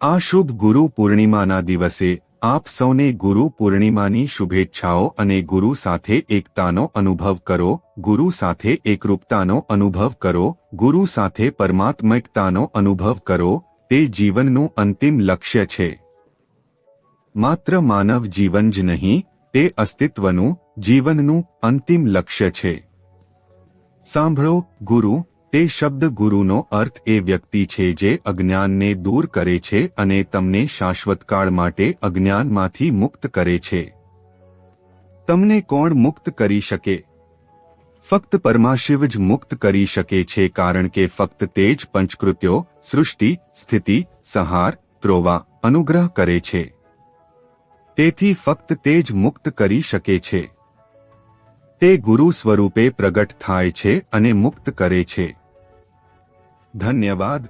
આ શુભ ગુરુ પૂર્ણિમાના દિવસે આપ સૌને ગુરુ પૂર્ણિમાની શુભેચ્છાઓ અને ગુરુ સાથે એકતાનો અનુભવ કરો, ગુરુ સાથે એકરૂપતાનો અનુભવ કરો, ગુરુ સાથે પરમાત્મિકતાનો અનુભવ કરો. તે જીવનનું અંતિમ લક્ષ્ય છે. માત્ર માનવ જીવન જ નહીં, તે અસ્તિત્વનું, જીવનનું અંતિમ લક્ષ્ય છે. સાંભળો, ગુરુ, તે શબ્દ ગુરુનો અર્થ એ વ્યક્તિ છે જે અજ્ઞાનને દૂર કરે છે અને તમને શાશ્વતકાળ માટે અજ્ઞાનમાંથી મુક્ત કરે છે. તમને કોણ મુક્ત કરી શકે? ફક્ત પરમાશિવ જ મુક્ત કરી શકે છે, કારણ કે ફક્ત તે જ પંચકૃત્યો, સૃષ્ટિ, સ્થિતિ, સંહાર, ત્રોવા, અનુગ્રહ કરે છે. તેથી ફક્ત તે જ મુક્ત કરી શકે છે. તે ગુરુ સ્વરૂપે પ્રગટ થાય છે અને મુક્ત કરે છે. ધન્યવાદ.